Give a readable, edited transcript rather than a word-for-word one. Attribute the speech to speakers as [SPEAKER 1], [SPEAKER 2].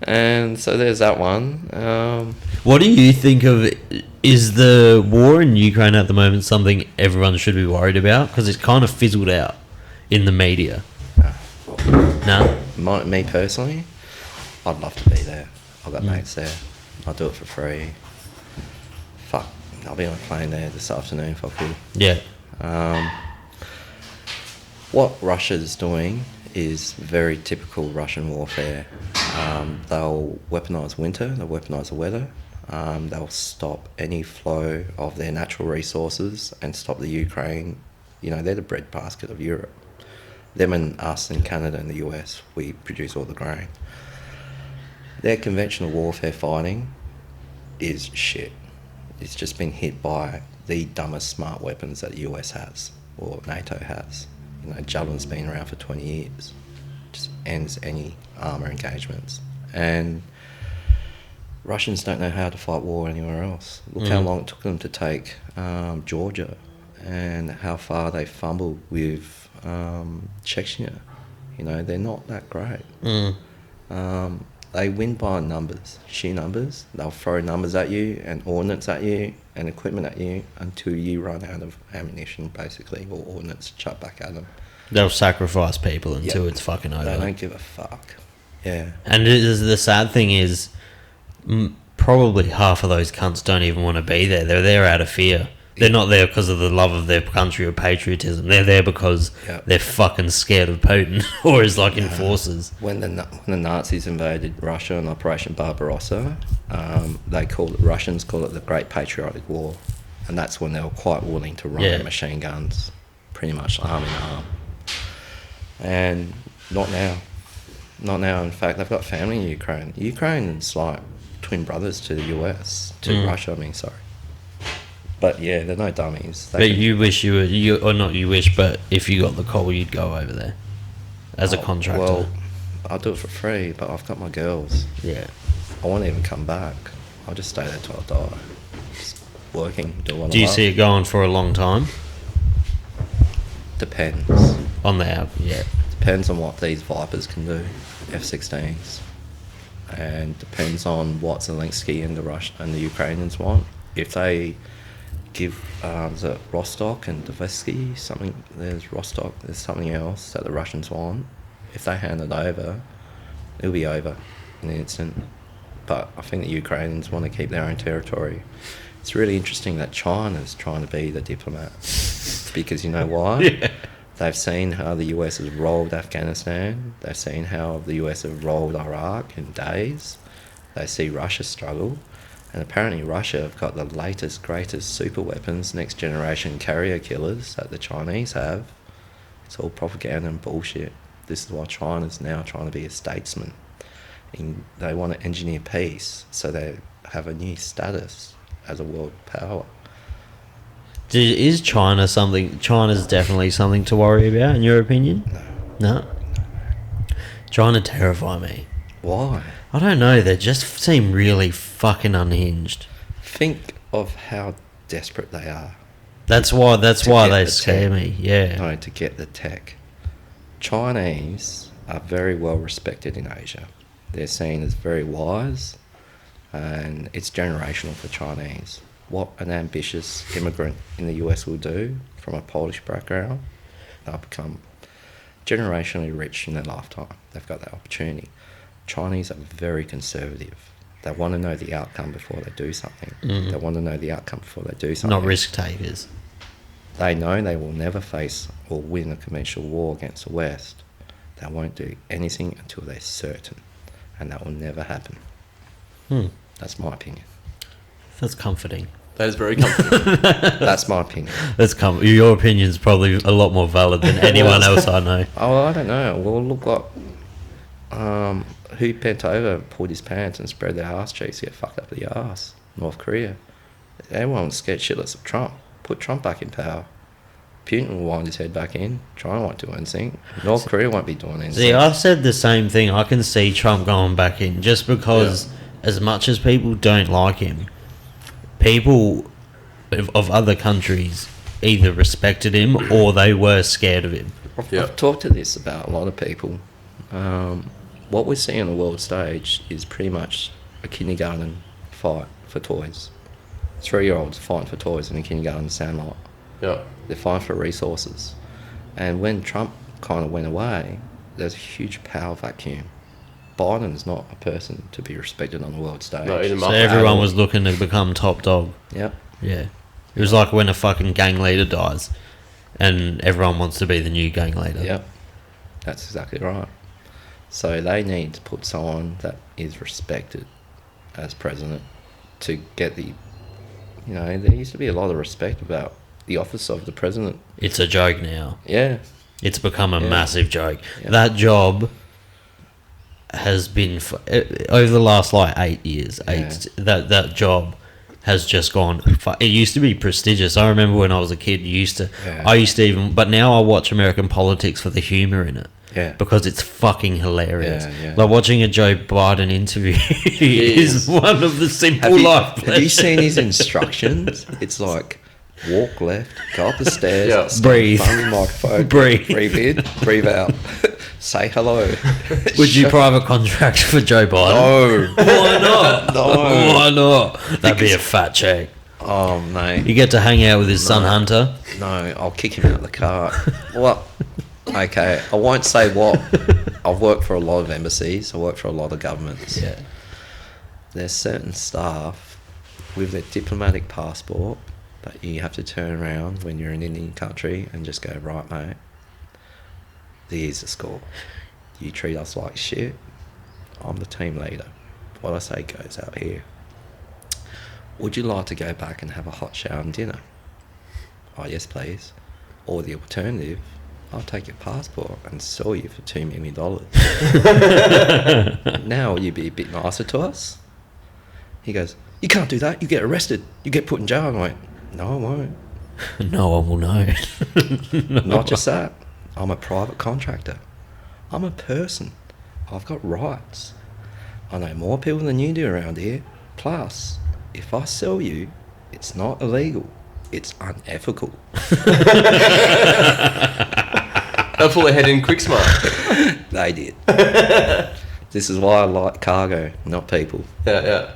[SPEAKER 1] And so there's that one.
[SPEAKER 2] What do you think of? Is the war in Ukraine at the moment something everyone should be worried about? Because it's kind of fizzled out in the media. No?
[SPEAKER 1] Me personally, I'd love to be there. I've got mates there. I'll do it for free. Fuck, I'll be on a plane there this afternoon if I could.
[SPEAKER 2] Yeah.
[SPEAKER 1] What Russia's doing is very typical Russian warfare. They'll weaponise winter, they'll weaponise the weather, they'll stop any flow of their natural resources and stop the Ukraine. You know, they're the breadbasket of Europe. Them and us in Canada and the US, we produce all the grain. Their conventional warfare fighting is shit. It's just been hit by the dumbest smart weapons that the US has, or NATO has. You know, Javelin's been around for 20 years. Just ends any armour engagements. And Russians don't know how to fight war anywhere else. Look how long it took them to take Georgia, and how far they fumbled with Chechnya. You know, they're not that great. They win by numbers, sheer numbers. They'll throw numbers at you and ordnance at you and equipment at you until you run out of ammunition, basically, or ordnance chucked back at them.
[SPEAKER 2] They'll sacrifice people until it's fucking over.
[SPEAKER 1] They don't give a fuck. Yeah.
[SPEAKER 2] And the sad thing is, probably half of those cunts don't even want to be there. They're there out of fear. They're not there because of the love of their country or patriotism. They're there because they're fucking scared of Putin or his enforcers.
[SPEAKER 1] When the Nazis invaded Russia in Operation Barbarossa, Russians call it the Great Patriotic War, and that's when they were quite willing to run machine guns, pretty much arm in arm. And not now. Not now. In fact, they've got family in Ukraine. Ukraine's like twin brothers to the US, to Russia. I mean, sorry. But yeah, they're no dummies.
[SPEAKER 2] But you wish or not you wish, but if you got the call, you'd go over there as a contractor.
[SPEAKER 1] Well, I'll do it for free, but I've got my girls.
[SPEAKER 2] Yeah.
[SPEAKER 1] I won't even come back. I'll just stay there till I die. Just working, do what I love.
[SPEAKER 2] Do you see it going for a long time?
[SPEAKER 1] Depends.
[SPEAKER 2] On the app, yeah.
[SPEAKER 1] Depends on what these Vipers can do, F-16s. And depends on what Zelensky and the Ukrainians want. If they give the Rostock and Dovesky there's something else that the Russians want. If they hand it over, it'll be over in an instant. But I think the Ukrainians want to keep their own territory. It's really interesting that China's trying to be the diplomat, because you know why?
[SPEAKER 2] Yeah.
[SPEAKER 1] They've seen how the US has rolled Afghanistan. They've seen how the US have rolled Iraq in days. They see Russia struggle. And apparently Russia have got the latest, greatest super weapons, next generation carrier killers that the Chinese have. It's all propaganda and bullshit. This is why China's now trying to be a statesman. And they want to engineer peace so they have a new status as a world power.
[SPEAKER 2] Is China something? China's definitely something to worry about, in your opinion? No. China terrify me.
[SPEAKER 1] Why?
[SPEAKER 2] I don't know. They just seem really fucking unhinged.
[SPEAKER 1] Think of how desperate they are.
[SPEAKER 2] That's why they scare me. Yeah.
[SPEAKER 1] No, to get the tech. Chinese are very well respected in Asia. They're seen as very wise, and it's generational for Chinese. What an ambitious immigrant in the US will do from a Polish background, they'll become generationally rich in their lifetime. They've got that opportunity. Chinese are very conservative. They want to know the outcome before they do something. They want to know the outcome before they do something.
[SPEAKER 2] Not risk takers.
[SPEAKER 1] They know they will never face or win a conventional war against the West. They won't do anything until they're certain, and that will never happen. That's my opinion.
[SPEAKER 2] That's comforting.
[SPEAKER 3] That is very comforting.
[SPEAKER 1] That's my opinion.
[SPEAKER 2] Your opinion's probably a lot more valid than anyone else I know.
[SPEAKER 1] Oh, I don't know. Well, look what who bent over, pulled his pants and spread their ass cheeks to get fucked up the ass? North Korea. Everyone was scared shitless of Trump. Put Trump back in power. Putin will wind his head back in. China won't do anything. North Korea won't be doing anything.
[SPEAKER 2] See, I've said the same thing. I can see Trump going back in just because as much as people don't like him, people of other countries either respected him or they were scared of him.
[SPEAKER 1] I've talked to this about a lot of people. what we're seeing on the world stage is pretty much a kindergarten fight for toys. 3-year-olds fighting for toys in a kindergarten sandlot.
[SPEAKER 3] Yeah.
[SPEAKER 1] They're fighting for resources. And when Trump kind of went away, there's a huge power vacuum. Biden's not a person to be respected on the world stage.
[SPEAKER 3] No,
[SPEAKER 2] So everyone was looking to become top dog.
[SPEAKER 1] Yep.
[SPEAKER 2] Yeah. It was like when a fucking gang leader dies and everyone wants to be the new gang leader.
[SPEAKER 1] Yep. That's exactly right. So they need to put someone that is respected as president to get the... You know, there used to be a lot of respect about the office of the president.
[SPEAKER 2] It's a joke now.
[SPEAKER 1] Yeah.
[SPEAKER 2] It's become a
[SPEAKER 1] Yeah.
[SPEAKER 2] massive joke.
[SPEAKER 1] Yeah.
[SPEAKER 2] That job has been... over the last, 8 years, that job has just gone... It used to be prestigious. I remember when I was a kid, I used to even... But now I watch American politics for the humour in it.
[SPEAKER 1] Yeah.
[SPEAKER 2] Because it's fucking hilarious.
[SPEAKER 1] Yeah.
[SPEAKER 2] Like watching a Joe Biden interview is one of the simple life pleasures.
[SPEAKER 1] Have you seen his instructions? It's like, walk left, go up the stairs,
[SPEAKER 3] Yeah.
[SPEAKER 1] stand
[SPEAKER 2] Breathe.
[SPEAKER 1] in front of the microphone,
[SPEAKER 2] Breathe.
[SPEAKER 1] breathe in, breathe out, say hello.
[SPEAKER 2] Would you private contract for Joe Biden?
[SPEAKER 1] No.
[SPEAKER 2] Why not?
[SPEAKER 1] No.
[SPEAKER 2] Why not? That'd be a fat check.
[SPEAKER 1] Oh, mate.
[SPEAKER 2] You get to hang out with his son Hunter.
[SPEAKER 1] No, I'll kick him out of the car. What? Okay, I won't say what. I've worked for a lot of embassies. I work for a lot of governments.
[SPEAKER 2] Yeah.
[SPEAKER 1] There's certain staff with their diplomatic passport that you have to turn around when you're in an Indian country and just go, right, mate, here's the score. You treat us like shit. I'm the team leader. What I say goes out here. Would you like to go back and have a hot shower and dinner? Oh, yes, please. Or the alternative, I'll take your passport and sell you for $2 million. Now will you be a bit nicer to us? He goes, you can't do that. You get arrested. You get put in jail. I went, no, I won't.
[SPEAKER 2] No one will know.
[SPEAKER 1] Not just that. I'm a private contractor. I'm a person. I've got rights. I know more people than you do around here. Plus, if I sell you, it's not illegal. It's unethical.
[SPEAKER 3] They'll pull their head in quick smart.
[SPEAKER 1] They did. This is why I like cargo, not people.
[SPEAKER 3] Yeah.